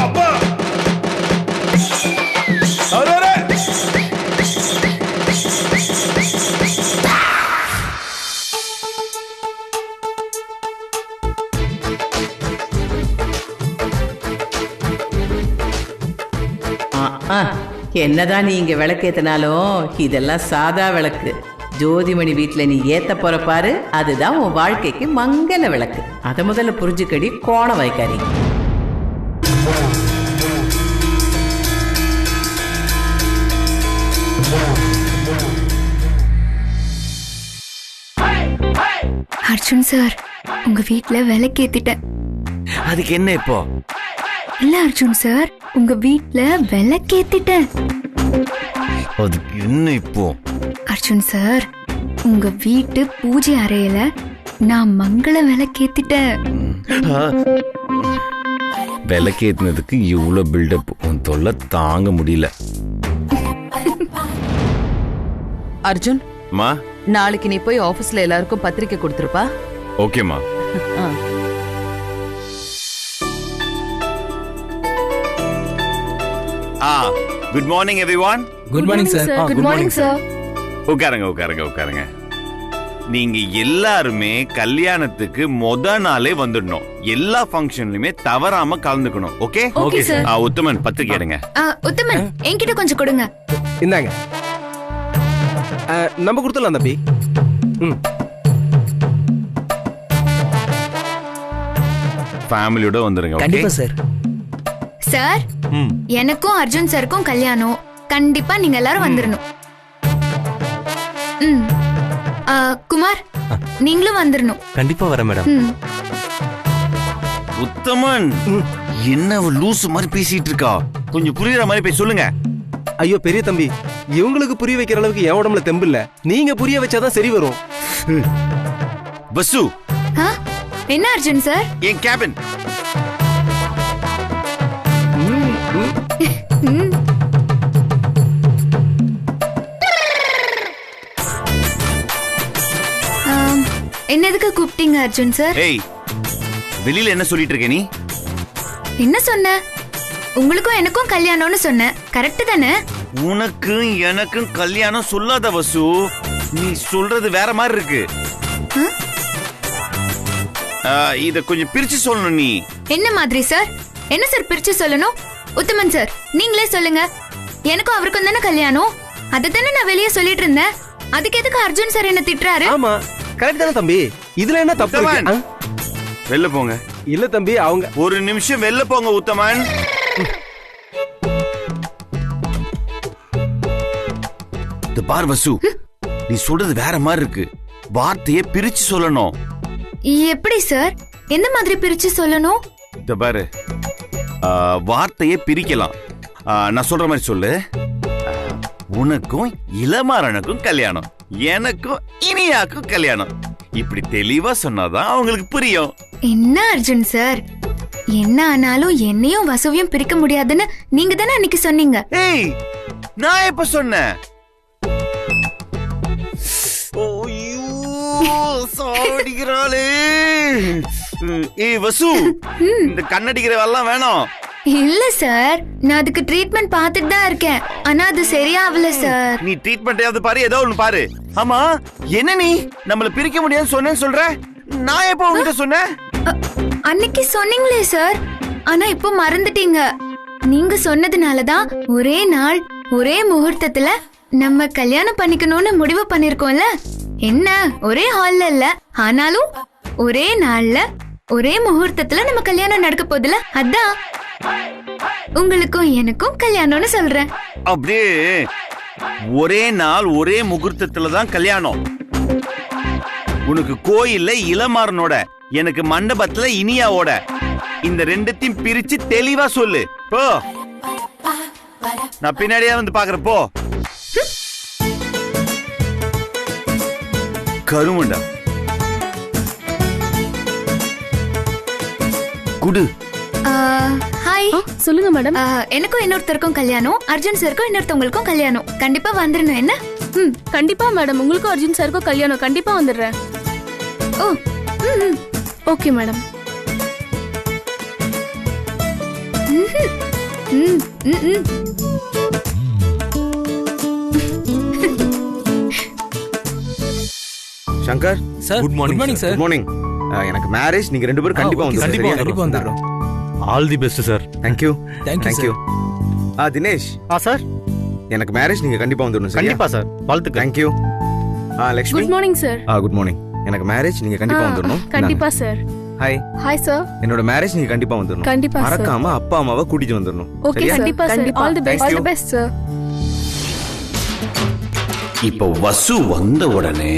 அப்பா என்னதான் நீ இங்க விளக்கேத்தினாலும் இதெல்லாம் சாதா விளக்கு. ஜோதிமணி வீட்டுல நீ ஏத்த போற பாரு, அதுதான் உன் வாழ்க்கைக்கு மங்கள விளக்கு. அத முதல்ல புரிஞ்சுக்கடி கோண வைக்காரி. அர்ஜுன் சார், உங்க வீட்டுல விளக்கேத்திட்டேன். அதுக்கு என்ன இப்போ? இல்ல அர்ஜுன் சார், உங்க வீட்டுல விளக்கேத்திட்டேன். அதுக்கு என்ன இப்போ? அர்ஜுன் சார், உங்க வீட்டு பூஜை அறையில நான் மங்கள விளக்கேத்திட்டேன். விளக்கேத்தினதுக்கு இவ்வளவு பில்டப், உன் தொல்லை தாங்க முடியல. அர்ஜுன், மா நாளைக்கு நீ போய் ஆபீஸ்ல எல்லாருக்கும் பத்திரிக்கை கொடுத்துருப்பா. ஓகேமா. Good morning everyone. Good morning sir. Good morning sir. உட்காருங்க உட்காருங்க உட்காருங்க. நீங்க எல்லாருமே கல்யாணத்துக்கு நாளே வந்துடணும். எல்லா ஃபங்க்ஷன்லயுமே தவறாம கலந்துக்கணும். ஓகே? Okay sir. உத்தமன் பத்திரிக்கை எடுங்க. உத்தமன், என்கிட்ட கொஞ்சம் கொடுங்க. இந்தாங்க. நம்ம கொடுத்துடலாம் தம்பி. ஃபேமிலியோட வந்துருங்க. கண்டிப்பா சார். சார், எனக்கும் அர்ஜுன் சாருக்கும் கல்யாணம். கண்டிப்பா நீங்க எல்லாரும் வந்துடணும். குமார், நீங்களும் வந்துடணும். கண்டிப்பா வரேன் மேடம். உத்தமன், என்ன லூசு மாதிரி பேசிட்டு இருக்கா? கொஞ்சம் புரியுற மாதிரி போய் சொல்லுங்க. ஐயோ பெரிய தம்பி, இவங்களுக்கு புரிய வைக்கிற அளவுக்கு என் உடம்புல தெம்பு இல்ல. நீங்க புரிய வச்சாதான் சரி வரும். பசு, என்ன அர்ஜுன் சார்? என் கேபின். என்னதுக்கு கூப்பிட்டீங்க அர்ஜுன் சார்? ஏய், வெளியில என்ன சொல்லிட்டு இருக்க நீ? என்ன சொன்ன? உங்களுக்கும் எனக்கும் கல்யாணம்னு சொன்ன, கரெக்ட் தானே? உனக்கும் எனக்கும் கல்யாணம் சொல்லாத வசு. நீ சொல்றது வேற மாதிரி இருக்கு. இத கொஞ்சம் பிரிச்சு சொல்லணும் நீ. என்ன மாதிரி சார்? என்ன சார் பிரிச்சு சொல்லணும்? உத்தமன் சார், நீங்களே சொல்லுங்க. எனக்கும் அவருக்கும் தானே கல்யாணம். அதுதானே நான் வெளியே சொல்லிட்டு இருந்தேன். அதுக்கு எதுக்கு அர்ஜுன் சார் என்ன திட்டுறாரு? ஆமா, கரெக்ட் தானே தம்பி. இதுல என்ன தப்பு இருக்கு? வெளில போங்க. இல்ல தம்பி, அவங்க ஒரு நிமிஷம் வெளில போங்க உத்தமன். பார் வசு, நீ சொல்றது வேற மாதிரி இருக்கு. வார்த்தையை பிரிச்சு சொல்லணும். எப்படி சார்? எந்த மாதிரி பிரிச்சு சொல்லணும்? இந்த பாரு, வார்த்தையை பிரிக்கலாம். நான் சொல்ற மாதிரி சொல்லு. உனக்கும் இளமாறனுக்கும் கல்யாணம், எனக்கும் இனியாக்கும் கல்யாணம். இப்படி தெளிவா சொன்னாதான் அவங்களுக்கு புரியும். என்ன அர்ஜுன் சார், என்ன ஆனாலும் என்னையும் வசுவையும் பிரிக்க முடியாதுன்னு நீங்க தானே அன்னைக்கு சொன்னீங்க. ஏய், நான் எப்ப சொன்னேன்? சாவடிக்கிறாளே. ஏய் வசு, இந்த கண்ணடிக்கிறவெல்லாம் வேணாம். இல்ல சார், நான் அதுக்கு ட்ரீட்மெண்ட் பார்த்துட்டு தான் இருக்கேன். ஆனா அது சரியாவல சார். நீ ட்ரீட்மெண்ட் பாரு, ஏதோ ஒண்ணு பாரு. ஆமா, என்ன நீ நம்மள பிரிக்க முடியாதுன்னு சொன்னேன்னு சொல்ற? நான் எப்போ உங்ககிட்ட சொன்னேன்? அன்னைக்கு சொன்னீங்களே சார், ஆனா இப்போ மறந்துட்டீங்க. நீங்க சொன்னதுனாலதான் ஒரே நாள் ஒரே முகூர்த்தத்துல நம்ம கல்யாணம் பண்ணிக்கணும்னு முடிவு பண்ணிருக்கோம்ல. என்ன ஒரே ஹால்ல இல்ல, ஆனாலும் ஒரே நாள்ல ஒரே முகூர்த்தத்துல நம்ம கல்யாணம் நடக்க போதுல. அதான் உங்களுக்கும் எனக்கும் கல்யாணம்னு சொல்றேன். அப்படியே ஒரே நாள் ஒரே முகூர்த்தத்துல தான் கல்யாணம். உனக்கு கோயில்ல இளமாறனோட, எனக்கு மண்டபத்துல இனியாவோட. இந்த ரெண்டத்தையும் பிரிச்சு தெளிவா சொல்லு போ. நான் பின்னாடியே வந்து பாக்குறப்போ. கருமண்டா குடு. ஹாய். சொல்லுங்க மேடம். எனக்கும் இன்னொருத்தருக்கும் கல்யாணம், அர்ஜுன் சாருக்கும் இன்னொருத்தவங்களுக்கும் கல்யாணம். கண்டிப்பா வந்துடணும். என்ன? கண்டிப்பா மேடம், உங்களுக்கும் அர்ஜுன் சாருக்கும் கல்யாணம். கண்டிப்பா வந்துடுறேன். ஓ, ஓகே மேடம். ம், ம், ம். Shankar sir good morning morning sir good morning. எனக்கு மேரேஜ் நீங்க ரெண்டு பேரும் கண்டிப்பா வந்து கண்டிப்பா வந்துடுறோம். All the best sir. Thank you Thank you, thank you. Dinesh sir எனக்கு மேரேஜ் நீங்க கண்டிப்பா வந்துடணும். கண்டிப்பா சார், வாழ்த்துக்கள். Thank you. Lakshmi good morning sir. Good morning. எனக்கு மேரேஜ் நீங்க கண்டிப்பா வந்துடணும். கண்டிப்பா சார். ஹாய். Hi sir. என்னோட மேரேஜ் நீங்க கண்டிப்பா வந்துடணும். கண்டிப்பா sir. மறக்காம அப்பா அம்மாவை கூட்டிட்டு வந்துடணும். ஓகே கண்டிப்பா sir. All the best. Thank all you. The best sir. இப்போ வசு வந்த உடனே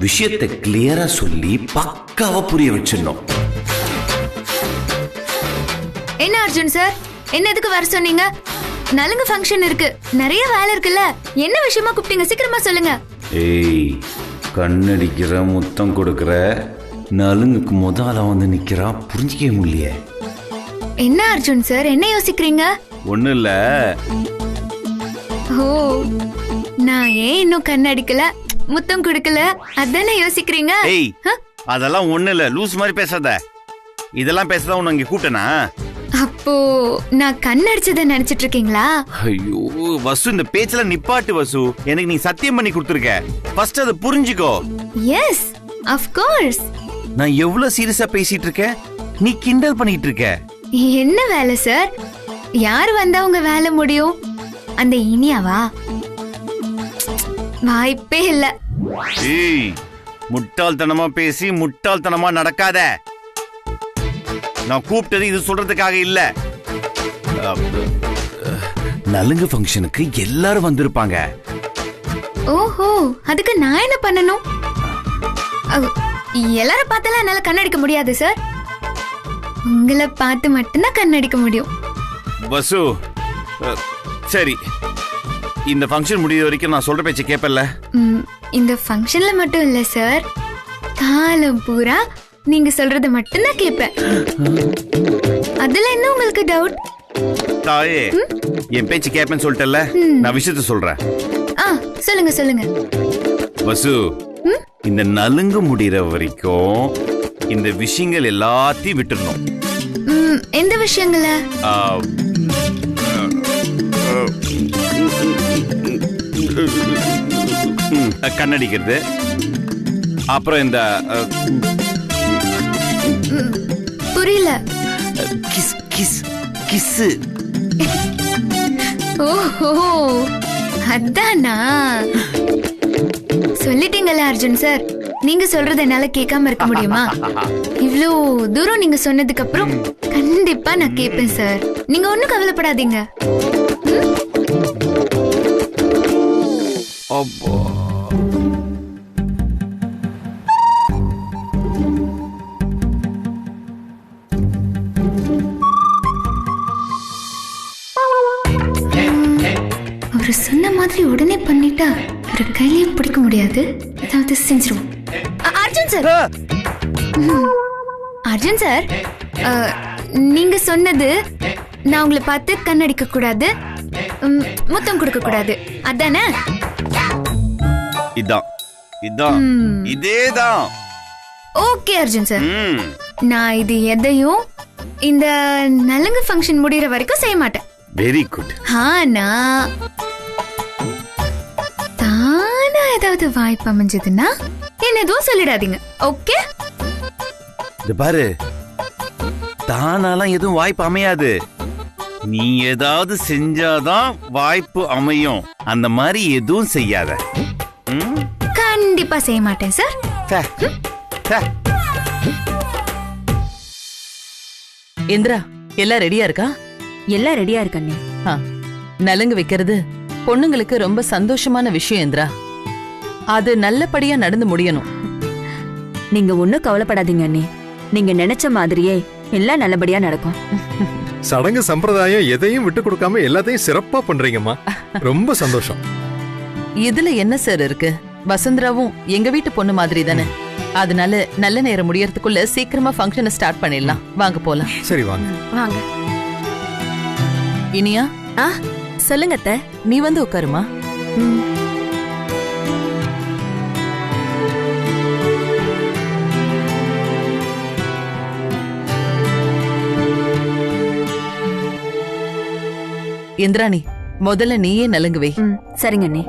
விஷயத்தை கிளியரா சொல்லி பக்காவா புரிய வச்சிடணும். என்ன அர்ஜுன் சார், என்ன எதுக்கு வர சொன்னீங்க? நலுங்கு ஃபங்க்ஷன் இருக்கு, நிறைய வேலை இருக்குல்ல. என்ன விஷயமா கூப்பிட்டீங்க? சீக்கிரமா சொல்லுங்க. ஏய், கண்ணடிக்கிற முத்தம் கொடுக்கிற நலுங்குக்கு முதல்ல வந்து நிக்கிறா, புரிஞ்சிக்கவே முடியலையே. என்ன அர்ஜுன் சார், என்ன யோசிக்கிறீங்க? ஒண்ணு இல்ல, ஓ, நான் ஏன் இன்னும் கண்ணடிக்கல, முத்தம் கொடுக்கல, அதானே யோசிக்கிறீங்க? ஏய், அதெல்லாம் ஒண்ணு இல்ல, லூஸ் மாதிரி பேசாத. இதெல்லாம் பேசதான் உன்னை இங்க கூட்டனா? அப்போ நான் கண்ணடிச்சதை நினைச்சிட்டு இருக்கீங்களா? ஐயோ வசு, இந்த பேச்செல்லாம் நிப்பாட்டு வசு. எனக்கு நீ சத்தியம் பண்ணி கொடுத்துருக்க. ஃபர்ஸ்ட் அதை புரிஞ்சுக்கோ. Yes, of course. நான் எவ்வளவு சீரியஸா பேசிட்டு இருக்கேன், நீ கிண்டல் பண்ணிட்டு இருக்க. என்ன வேலை சார்? யார் வந்தா உங்க வேலை முடியும்? அந்த இனியாவா? வாய்ப்பே இல்ல. ஏய், முட்டாள்தனமா பேசி முட்டாள்தனமா நடக்காத. நான் கூப்பிட்டது இது சொல்றதுக்காக இல்ல. நலுங்கு ஃபங்க்ஷனுக்கு எல்லாரும் வந்திருப்பாங்க. ஓஹோ, அதுக்கு நான் என்ன பண்ணணும்? எல்லாரும் பார்த்தாலும் என்னால கண்ணடிக்க முடியாது சார். உங்களை பார்த்து மட்டும்தான் கண்ணடிக்க முடியும். வசு, சரி, இந்த ஃபங்க்ஷன் முடிய வரைக்கும் நான் சொல்ற பேச்ச கேப்பல்ல? இந்த ஃபங்க்ஷன்ல மட்டும் இல்ல சார், காலம் பூரா நீங்க சொல்றத மட்டும்தான் கேட்பேன். அதுல என்ன உங்களுக்கு டவுட்? தாயே, என் பேச்சு கேப்பேன்னு சொல்லிட்டல, நான் விஷயத்த சொல்றேன். சொல்லுங்க சொல்லுங்க. வசு, இந்த நலுங்கு முடிகிற வரைக்கும் இந்த விஷயங்கள் எல்லாத்தையும் விட்டுறணும். எந்த விஷயங்கள? கண்ணடிக்கிறது, அப்புறம் இந்த புரியல. Kiss kiss kiss. ஓஹோ, அதானா? சொல்லிட்டீங்கல்ல அர்ஜுன் சார், நீங்க சொல்றது என்னால கேட்காம இருக்க முடியுமா? இவ்ளோ தூரம் நீங்க சொன்னதுக்கு அப்புறம் கண்டிப்பா நான் கேட்பேன் சார். நீங்க ஒண்ணும் கவலைப்படாதீங்க. அவர் சொன்ன மாதிரி உடனே பண்ணிட்டா ஒரு கையிலையும் பிடிக்க முடியாது. ஏதாவது செஞ்சிருவோம். அர்ஜுன் சார், அர்ஜுன் சார், நீங்க சொன்னது நான் உங்களை பார்த்து கண்ணடிக்க கூடாது, முத்தம் கொடுக்க கூடாது, அதானே? இதான் இதான் இதேதான். ஓகே அர்ஜுன் சார், நான் இது எதையும் இந்த நலுங்கு ஃபங்க்ஷன் முடிகிற வரைக்கும் செய்ய மாட்டேன். Very good. ஆனா தானா ஏதாவது வாய்ப்பு அமைஞ்சதுன்னா என்ன எதுவும் சொல்லிடாதீங்க. ஓகே? இது பாரு, தானாலாம் எதுவும் வாய்ப்பு அமையாது. நீ ஏதாவது செஞ்சாதான் வாய்ப்பு அமையும். அந்த மாதிரி எதுவும் செய்யாத. கண்டிப்பா செய்ய மாட்டேன் சார். இந்திரா, எல்லாம் ரெடியா இருக்கா? எல்லாம் ரெடியா இருக்கண்ணே. நலுங்கு வைக்கிறது பொண்ணுங்களுக்கு ரொம்ப சந்தோஷமான விஷயம் இந்திரா. அது நல்லபடியா நடந்து முடியணும். நீங்க ஒண்ணும் கவலைப்படாதீங்க அண்ணே, நீங்க நினைச்ச மாதிரியே எல்லாம் நல்லபடியா நடக்கும். சடங்கு சம்பிரதாயம் எதையும் விட்டு கொடுக்காம எல்லாத்தையும் சிறப்பா பண்றீங்கம்மா. ரொம்ப சந்தோஷம். இதுல என்ன சார் இருக்கு? வசுந்தராவும் எங்க வீட்டு பொண்ணு மாதிரி தானே. அதனால நல்ல நேரம் முடியறதுக்குள்ள சீக்கிரமா ஃபங்க்ஷனை ஸ்டார்ட் பண்ணிடலாம். வாங்க போலாம். சரி வாங்க. வாங்க. இனியா, சொல்லுங்க அத்தை. நீ வந்து உட்காருமா. இந்திராணி, முதல்ல நீயே நலுங்கு வை. சரிங்க அண்ணி.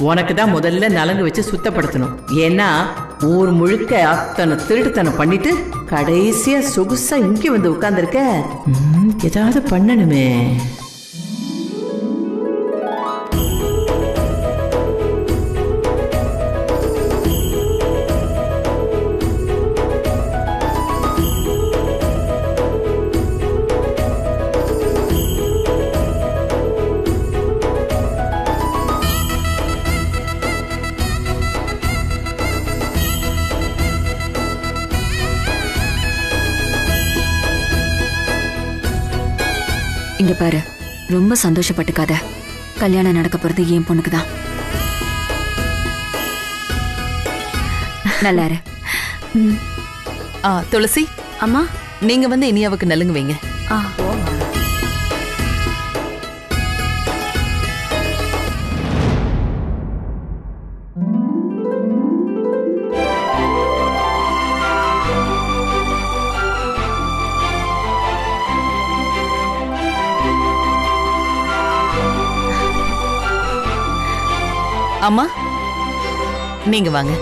உனக்கு தான் முதல்ல நலங்கு வச்சு சுத்தப்படுத்தணும். ஏன்னா ஊர் முழுக்க அத்தனை திருட்டுத்தனம் பண்ணிட்டு கடைசியா சொகுசா இங்க வந்து உட்கார்ந்துருக்க. ஏதாவது பண்ணணுமே. இங்க பாரு, ரொம்ப சந்தோஷப்பட்டுக்காத. கல்யாணம் நடக்க போறது என் பொண்ணுக்கு தான். நல்லாரு. துளசி அம்மா, நீங்க வந்து இனியாவுக்கு நலுங்கு வைங்க. அம்மா, நீங்க வாங்க.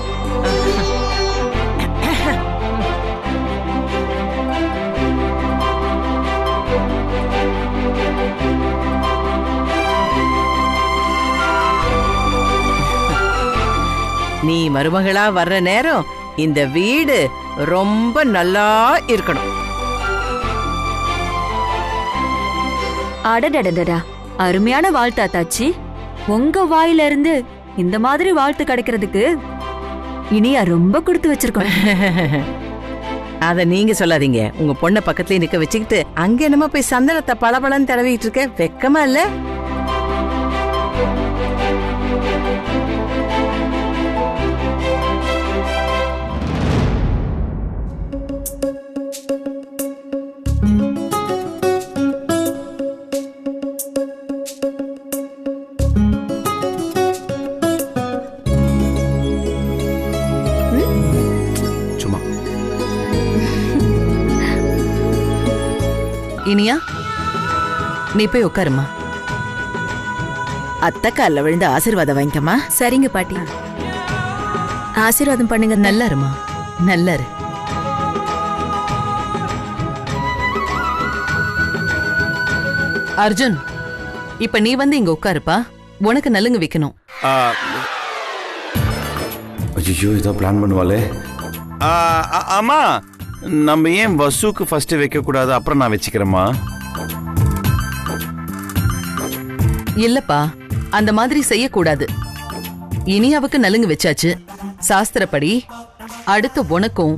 நீ மருமகளா வர்ற நேரம் இந்த வீடு ரொம்ப நல்லா இருக்கணும். அடடடடா, அருமையான வாழ்த்து தாச்சி. உங்க வாயில இருந்து இந்த மாதிரி வாழ்த்து கிடைக்கிறதுக்கு இனியா ரொம்ப கொடுத்து வச்சிருக்கோம். அத நீங்க சொல்லாதீங்க. உங்க பொண்ண பக்கத்துலயே நிக்க வச்சுக்கிட்டு அங்க என்னமா போய் சந்தனத்தை பளபளன்னு தடவிட்டு இருக்க? வெக்கமா இல்ல? இனியா, நீ போய் உட்காருமா. அத்தை கால்ல விழுந்து ஆசீர்வாதம் வாங்கிக்கமா. சரிங்க பாட்டி, ஆசீர்வாதம் பண்ணுங்க. நல்லா இருமா, நல்லா இரு. அர்ஜுன், இப்ப நீ வந்து இங்க உட்காருப்பா. உனக்கு நலுங்கு வைக்கணும். ஐயோ, இதான் பிளான் பண்ணுவாளே. ஆமா, நம்ம ஏன் வசுக்கு ஃபர்ஸ்ட் வைக்க கூடாது, அப்புறம் நான் வச்சுக்கிறேம்மா. இல்லப்பா, அந்த மாதிரி செய்யக்கூடாது. இனியாவுக்கு நலுங்கு வச்சாச்சு. சாஸ்திரப்படி அடுத்து உனக்கும்,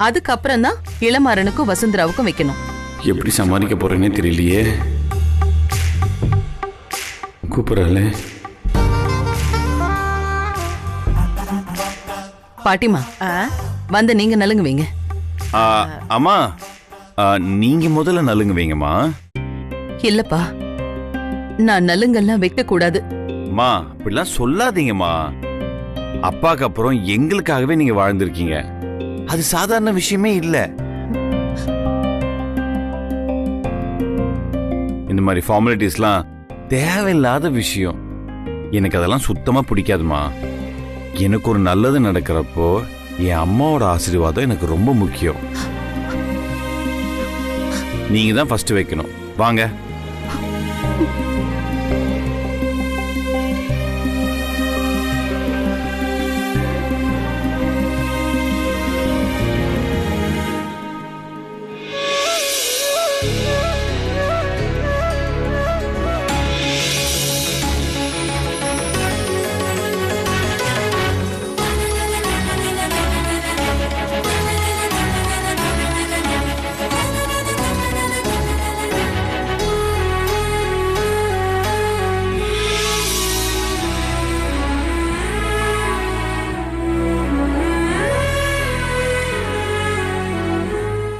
அதுக்கப்புறம் தான் இளமாறனுக்கும் வசுந்தராவுக்கும் வைக்கணும். எப்படி சமாளிக்க போறேன்னே தெரியலையே. கூப்பிடல. பாட்டிமா, வந்து நீங்க நலுங்கு வைங்க. அம்மா, நீங்க முதல்ல நலுங்கு வைங்கம்மா. இல்லப்பா, நான் நலுங்கெல்லாம் வைக்க கூடாது. அம்மா, அப்படிலாம் சொல்லாதீங்கம்மா. அப்பாக்கு அப்புறம் எங்களுக்காகவே நீங்க வாழ்ந்திருக்கீங்க. அது சாதாரண விஷயமே இல்ல. இந்த மாதிரி ஃபார்மாலிட்டிஸ்லாம் தேவையில்லாத விஷயம். எனக்கு அதெல்லாம் சுத்தமா பிடிக்காதுமா. எனக்கு ஒரு நல்லது நடக்கிறப்போ என் அம்மாவோட ஆசீர்வாதம் எனக்கு ரொம்ப முக்கியம். நீங்க தான் ஃபர்ஸ்ட் வைக்கணும். வாங்க.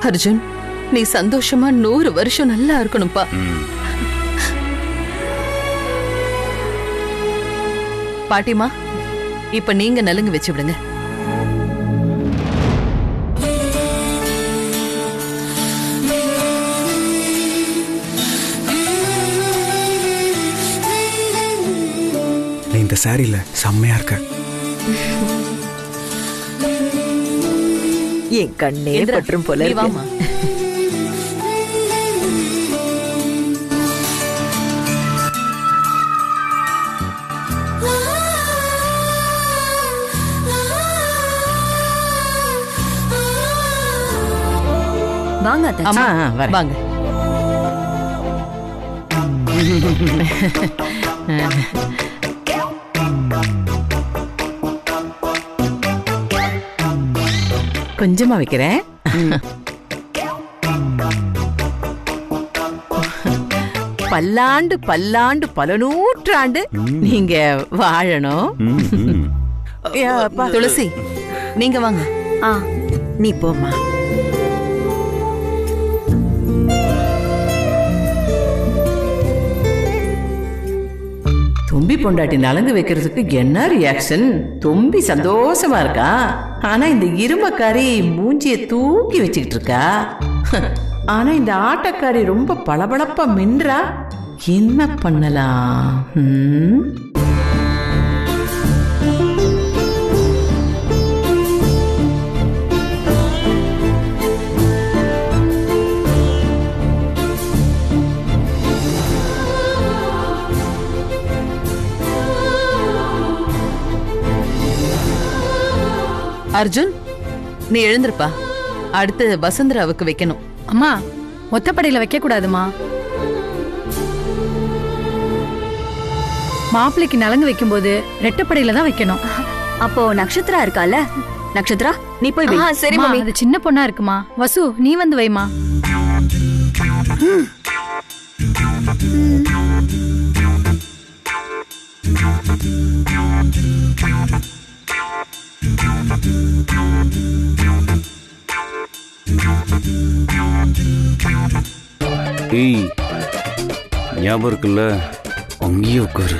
அர்ஜுன், நீ சந்தோஷமா 100 வருஷம் நல்லா இருக்கணும்பா. பாட்டிமா, இப்ப நீங்க நலுங்கு வச்சு விடுங்க. இந்த சாரியில செம்மையா இருக்க. என் கண்ணே பற்றும் போல நீ இருக்கு. வாம்மா. வாங்க அத்தாச்சி. அம்மா வரேன். வாங்க. கொஞ்சமா வைக்கிறேன். பல்லாண்டு பல்லாண்டு பல நூற்றாண்டு நீங்க வாழணும். அப்பா. துளசி நீங்க வாங்க. நீ போமா. தும்பி பொண்டாட்டி நலங்கு வைக்கிறதுக்கு என்ன ரியாக்ஷன்? தும்பி சந்தோஷமா இருக்கா. ஆனா இந்த இருமக்காரி மூஞ்சிய தூக்கி வச்சுக்கிட்டு இருக்கா. ஆனா இந்த ஆட்டக்காரி ரொம்ப பளபளப்பா மின்றா. என்ன பண்ணலாம்? அர்ஜுன் நீ எழுந்திருப்பா. அடுத்து வசுந்தராவுக்கு வைக்கணும். அம்மா ஒத்தப்படையில வைக்க கூடாதுமா. மாப்பிள்ளைக்கு நலங்கு வைக்கும் போது ரெட்டப்படையில தான் வைக்கணும். அப்போ நக்ஷத்ரா இருக்கால, நக்ஷத்ரா நீ போய் வை. சரி மாமி. அது சின்ன பொண்ணா இருக்குமா. வசு நீ வந்து வைமா. ஏய் ஞாபகம் இருக்குல்ல, அங்கேயே உட்காரு.